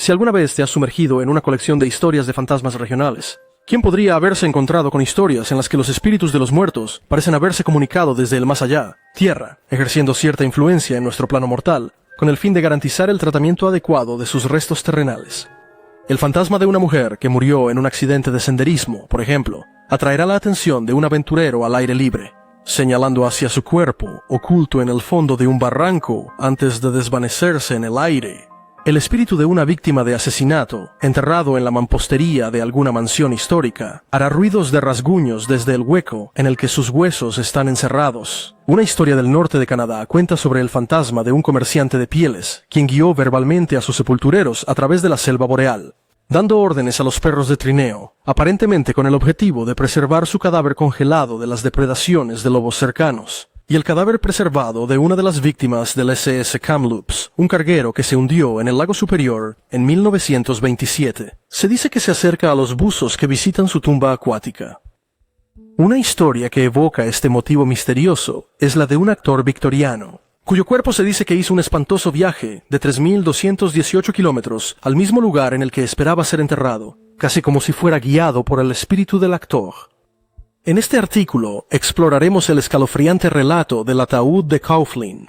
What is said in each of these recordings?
Si alguna vez te has sumergido en una colección de historias de fantasmas regionales, ¿quién podría haberse encontrado con historias en las que los espíritus de los muertos parecen haberse comunicado desde el más allá, tierra, ejerciendo cierta influencia en nuestro plano mortal, con el fin de garantizar el tratamiento adecuado de sus restos terrenales? El fantasma de una mujer que murió en un accidente de senderismo, por ejemplo, atraerá la atención de un aventurero al aire libre, señalando hacia su cuerpo, oculto en el fondo de un barranco antes de desvanecerse en el aire. El espíritu de una víctima de asesinato, enterrado en la mampostería de alguna mansión histórica, hará ruidos de rasguños desde el hueco en el que sus huesos están encerrados. Una historia del norte de Canadá cuenta sobre el fantasma de un comerciante de pieles, quien guió verbalmente a sus sepultureros a través de la selva boreal, dando órdenes a los perros de trineo, aparentemente con el objetivo de preservar su cadáver congelado de las depredaciones de lobos cercanos, y el cadáver preservado de una de las víctimas del SS Kamloops, un carguero que se hundió en el lago Superior en 1927. Se dice que se acerca a los buzos que visitan su tumba acuática. Una historia que evoca este motivo misterioso es la de un actor victoriano, cuyo cuerpo se dice que hizo un espantoso viaje de 3.218 kilómetros al mismo lugar en el que esperaba ser enterrado, casi como si fuera guiado por el espíritu del actor. En este artículo exploraremos el escalofriante relato del ataúd de Coughlin.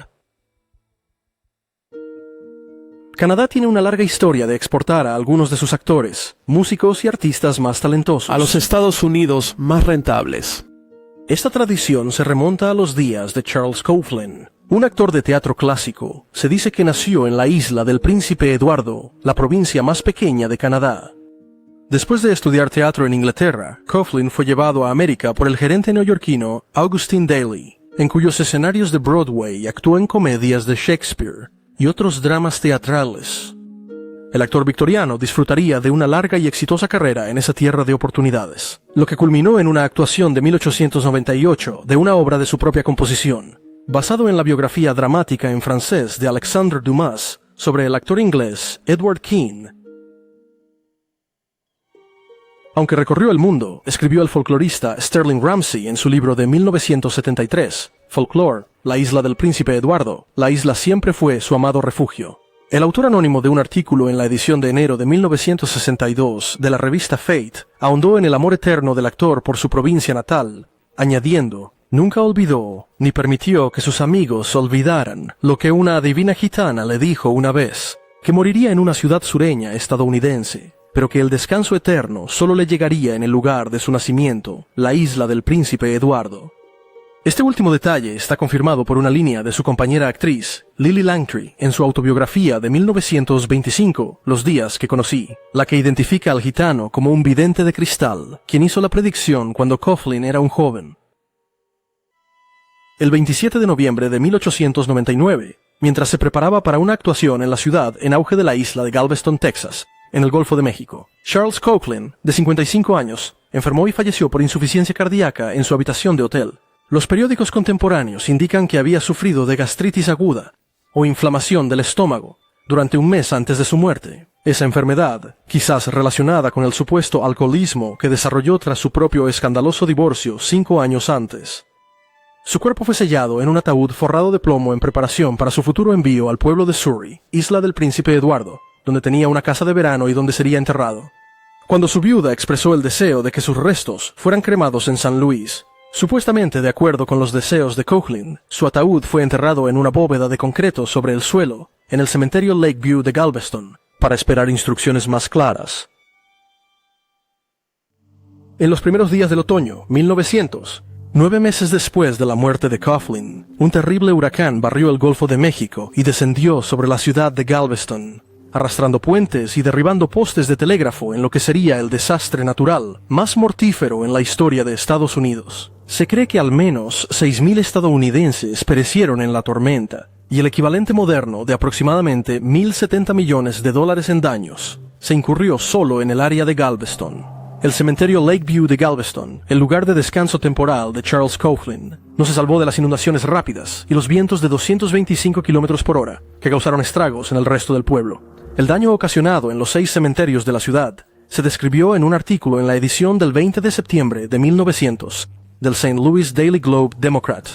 Canadá tiene una larga historia de exportar a algunos de sus actores, músicos y artistas más talentosos a los Estados Unidos más rentables. Esta tradición se remonta a los días de Charles Coughlin, un actor de teatro clásico. Se dice que nació en la isla del Príncipe Eduardo, la provincia más pequeña de Canadá. Después de estudiar teatro en Inglaterra, Coughlin fue llevado a América por el gerente neoyorquino Augustine Daly, en cuyos escenarios de Broadway actuó en comedias de Shakespeare y otros dramas teatrales. El actor victoriano disfrutaría de una larga y exitosa carrera en esa tierra de oportunidades, lo que culminó en una actuación de 1898 de una obra de su propia composición, basado en la biografía dramática en francés de Alexandre Dumas sobre el actor inglés Edward Kean. Aunque recorrió el mundo, escribió el folclorista Sterling Ramsay en su libro de 1973, Folklore, la isla del Príncipe Eduardo, la isla siempre fue su amado refugio. El autor anónimo de un artículo en la edición de enero de 1962 de la revista Fate ahondó en el amor eterno del actor por su provincia natal, añadiendo: nunca olvidó ni permitió que sus amigos olvidaran lo que una adivina gitana le dijo una vez, que moriría en una ciudad sureña estadounidense, pero que el descanso eterno solo le llegaría en el lugar de su nacimiento, la isla del Príncipe Eduardo. Este último detalle está confirmado por una línea de su compañera actriz, Lily Langtry, en su autobiografía de 1925, Los días que conocí, la que identifica al gitano como un vidente de cristal, quien hizo la predicción cuando Coughlin era un joven. El 27 de noviembre de 1899, mientras se preparaba para una actuación en la ciudad en auge de la isla de Galveston, Texas, en el Golfo de México, Charles Coughlin, de 55 años, enfermó y falleció por insuficiencia cardíaca en su habitación de hotel. Los periódicos contemporáneos indican que había sufrido de gastritis aguda o inflamación del estómago durante un mes antes de su muerte. Esa enfermedad, quizás relacionada con el supuesto alcoholismo que desarrolló tras su propio escandaloso divorcio 5 años antes. Su cuerpo fue sellado en un ataúd forrado de plomo en preparación para su futuro envío al pueblo de Surrey, isla del Príncipe Eduardo, donde tenía una casa de verano y donde sería enterrado. Cuando su viuda expresó el deseo de que sus restos fueran cremados en San Luis, supuestamente de acuerdo con los deseos de Coughlin, su ataúd fue enterrado en una bóveda de concreto sobre el suelo, en el cementerio Lakeview de Galveston, para esperar instrucciones más claras. En los primeros días del otoño, 1900, 9 meses después de la muerte de Coughlin, un terrible huracán barrió el Golfo de México y descendió sobre la ciudad de Galveston, arrastrando puentes y derribando postes de telégrafo en lo que sería el desastre natural más mortífero en la historia de Estados Unidos. Se cree que al menos 6.000 estadounidenses perecieron en la tormenta, y el equivalente moderno de aproximadamente $1.070 millones en daños se incurrió solo en el área de Galveston. El cementerio Lakeview de Galveston, el lugar de descanso temporal de Charles Coughlin, no se salvó de las inundaciones rápidas y los vientos de 225 km por hora, que causaron estragos en el resto del pueblo. El daño ocasionado en los 6 cementerios de la ciudad se describió en un artículo en la edición del 20 de septiembre de 1900 del St. Louis Daily Globe Democrat.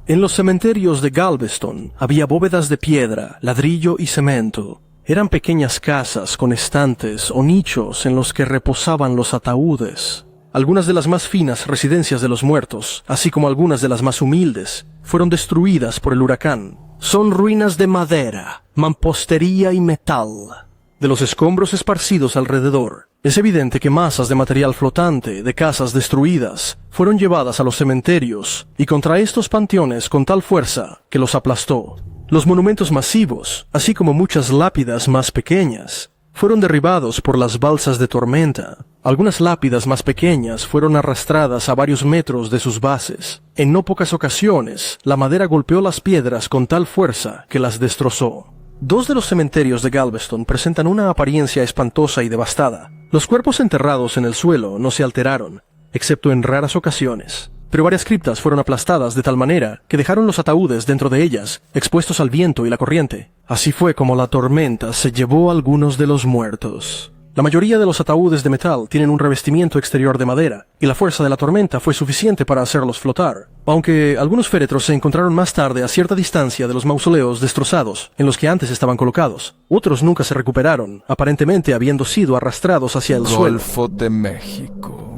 En los cementerios de Galveston había bóvedas de piedra, ladrillo y cemento. Eran pequeñas casas con estantes o nichos en los que reposaban los ataúdes. Algunas de las más finas residencias de los muertos, así como algunas de las más humildes, fueron destruidas por el huracán. Son ruinas de madera, mampostería y metal. De los escombros esparcidos alrededor, es evidente que masas de material flotante de casas destruidas fueron llevadas a los cementerios y contra estos panteones con tal fuerza que los aplastó. Los monumentos masivos, así como muchas lápidas más pequeñas, fueron derribados por las balsas de tormenta. Algunas lápidas más pequeñas fueron arrastradas a varios metros de sus bases. En no pocas ocasiones, la madera golpeó las piedras con tal fuerza que las destrozó. Dos de los cementerios de Galveston presentan una apariencia espantosa y devastada. Los cuerpos enterrados en el suelo no se alteraron, excepto en raras ocasiones. Pero varias criptas fueron aplastadas de tal manera que dejaron los ataúdes dentro de ellas, expuestos al viento y la corriente. Así fue como la tormenta se llevó a algunos de los muertos. La mayoría de los ataúdes de metal tienen un revestimiento exterior de madera, y la fuerza de la tormenta fue suficiente para hacerlos flotar. Aunque algunos féretros se encontraron más tarde a cierta distancia de los mausoleos destrozados en los que antes estaban colocados, otros nunca se recuperaron, aparentemente habiendo sido arrastrados hacia el suelo. Golfo de México.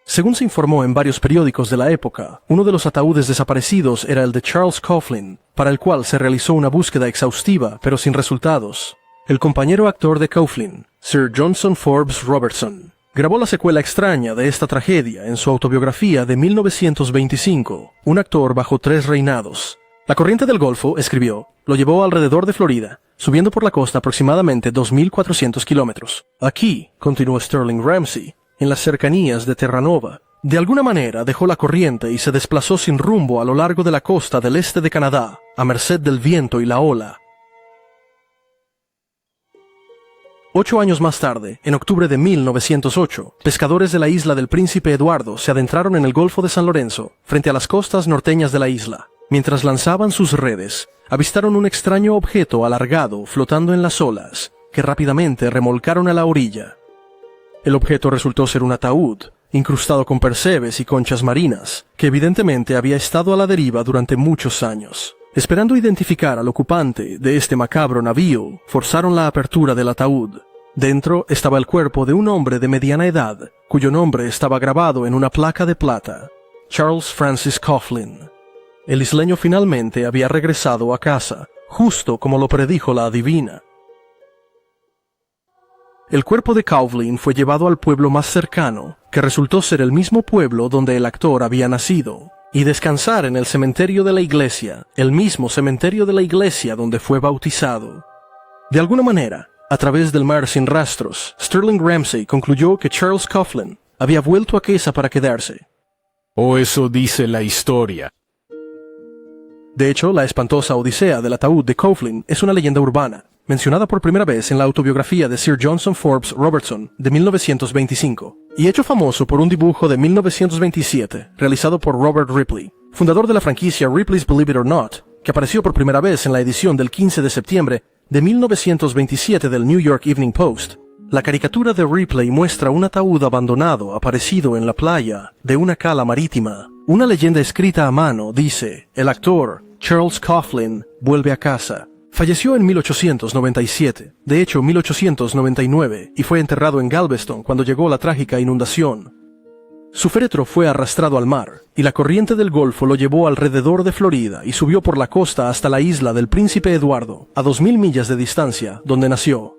Según se informó en varios periódicos de la época, uno de los ataúdes desaparecidos era el de Charles Coughlin, para el cual se realizó una búsqueda exhaustiva, pero sin resultados. El compañero actor de Coughlin, Sir Johnson Forbes Robertson, grabó la secuela extraña de esta tragedia en su autobiografía de 1925, Un actor bajo 3 reinados. La corriente del Golfo, escribió, lo llevó alrededor de Florida, subiendo por la costa aproximadamente 2.400 kilómetros. Aquí, continuó Sterling Ramsay, en las cercanías de Terranova, de alguna manera dejó la corriente y se desplazó sin rumbo a lo largo de la costa del este de Canadá, a merced del viento y la ola. 8 años más tarde, en octubre de 1908, pescadores de la isla del Príncipe Eduardo se adentraron en el Golfo de San Lorenzo, frente a las costas norteñas de la isla. Mientras lanzaban sus redes, avistaron un extraño objeto alargado flotando en las olas, que rápidamente remolcaron a la orilla. El objeto resultó ser un ataúd, incrustado con percebes y conchas marinas, que evidentemente había estado a la deriva durante muchos años. Esperando identificar al ocupante de este macabro navío, forzaron la apertura del ataúd. Dentro estaba el cuerpo de un hombre de mediana edad, cuyo nombre estaba grabado en una placa de plata: Charles Francis Coughlin. El isleño finalmente había regresado a casa, justo como lo predijo la adivina. El cuerpo de Coughlin fue llevado al pueblo más cercano, que resultó ser el mismo pueblo donde el actor había nacido, y descansar en el cementerio de la iglesia, el mismo cementerio de la iglesia donde fue bautizado. De alguna manera, a través del mar sin rastros, Sterling Ramsay concluyó que Charles Coughlin había vuelto a casa para quedarse. O eso dice la historia. De hecho, la espantosa odisea del ataúd de Coughlin es una leyenda urbana, mencionada por primera vez en la autobiografía de Sir Johnson Forbes Robertson de 1925, y hecho famoso por un dibujo de 1927 realizado por Robert Ripley, fundador de la franquicia Ripley's Believe It or Not, que apareció por primera vez en la edición del 15 de septiembre de 1927 del New York Evening Post. La caricatura de Ripley muestra un ataúd abandonado aparecido en la playa de una cala marítima. Una leyenda escrita a mano dice: el actor Charles Coughlin vuelve a casa. Falleció en 1897, de hecho 1899, y fue enterrado en Galveston cuando llegó la trágica inundación. Su féretro fue arrastrado al mar, y la corriente del Golfo lo llevó alrededor de Florida y subió por la costa hasta la isla del Príncipe Eduardo, a 2.000 millas de distancia, donde nació.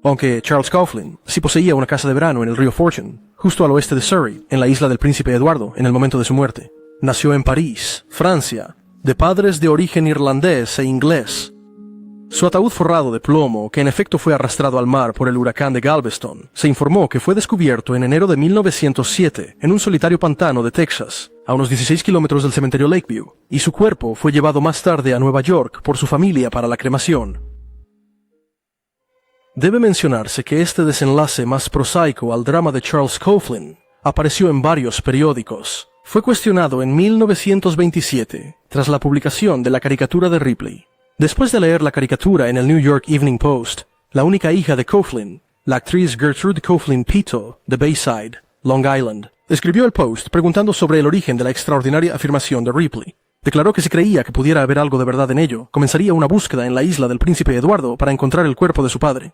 Aunque Charles Coughlin sí poseía una casa de verano en el río Fortune, justo al oeste de Surrey, en la isla del Príncipe Eduardo, en el momento de su muerte. Nació en París, Francia, de padres de origen irlandés e inglés. Su ataúd forrado de plomo, que en efecto fue arrastrado al mar por el huracán de Galveston, se informó que fue descubierto en enero de 1907 en un solitario pantano de Texas, a unos 16 kilómetros del cementerio Lakeview, y su cuerpo fue llevado más tarde a Nueva York por su familia para la cremación. Debe mencionarse que este desenlace más prosaico al drama de Charles Coughlin apareció en varios periódicos. Fue cuestionado en 1927, tras la publicación de la caricatura de Ripley. Después de leer la caricatura en el New York Evening Post, la única hija de Coughlin, la actriz Gertrude Coughlin Pito, de Bayside, Long Island, escribió el Post preguntando sobre el origen de la extraordinaria afirmación de Ripley. Declaró que si creía que pudiera haber algo de verdad en ello, comenzaría una búsqueda en la isla del príncipe Eduardo para encontrar el cuerpo de su padre.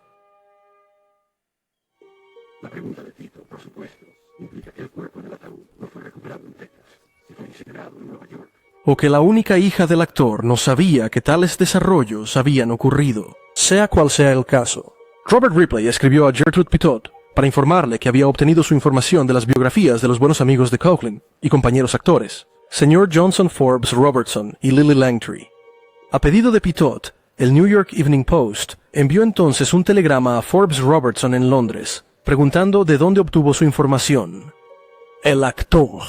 La pregunta de Tito, por supuesto, implica que el cuerpo del ataúd no fue recuperado en Texas, y fue incinerado en Nueva York. O que la única hija del actor no sabía que tales desarrollos habían ocurrido. Sea cual sea el caso, Robert Ripley escribió a Gertrude Pitot para informarle que había obtenido su información de las biografías de los buenos amigos de Coughlin y compañeros actores, Sr. Johnson Forbes Robertson y Lily Langtry. A pedido de Pitot, el New York Evening Post envió entonces un telegrama a Forbes Robertson en Londres, preguntando de dónde obtuvo su información. El actor,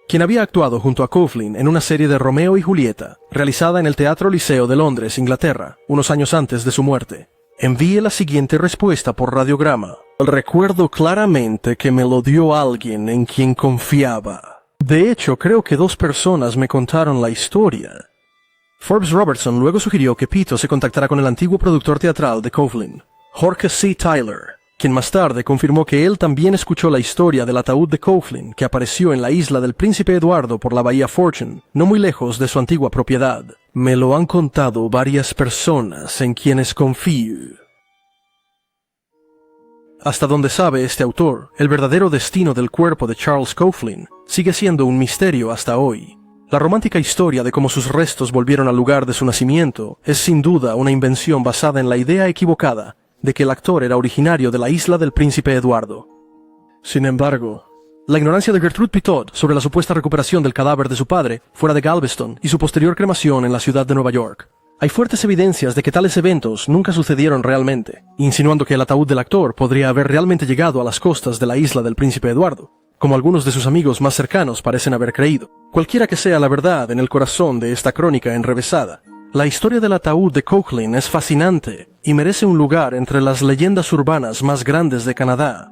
quien había actuado junto a Coughlin en una serie de Romeo y Julieta, realizada en el Teatro Liceo de Londres, Inglaterra, unos años antes de su muerte, envíe la siguiente respuesta por radiograma. Recuerdo claramente que me lo dio alguien en quien confiaba. De hecho, creo que 2 personas me contaron la historia. Forbes Robertson luego sugirió que Pito se contactara con el antiguo productor teatral de Coughlin, Jorge C. Tyler, quien más tarde confirmó que él también escuchó la historia del ataúd de Coughlin que apareció en la isla del Príncipe Eduardo por la bahía Fortune, no muy lejos de su antigua propiedad. Me lo han contado varias personas en quienes confío. Hasta donde sabe este autor, el verdadero destino del cuerpo de Charles Coughlin sigue siendo un misterio hasta hoy. La romántica historia de cómo sus restos volvieron al lugar de su nacimiento es sin duda una invención basada en la idea equivocada de que el actor era originario de la isla del Príncipe Eduardo. Sin embargo, la ignorancia de Gertrude Pitot sobre la supuesta recuperación del cadáver de su padre fuera de Galveston y su posterior cremación en la ciudad de Nueva York. Hay fuertes evidencias de que tales eventos nunca sucedieron realmente, insinuando que el ataúd del actor podría haber realmente llegado a las costas de la isla del Príncipe Eduardo, como algunos de sus amigos más cercanos parecen haber creído. Cualquiera que sea la verdad en el corazón de esta crónica enrevesada, la historia del ataúd de Coughlin es fascinante y merece un lugar entre las leyendas urbanas más grandes de Canadá.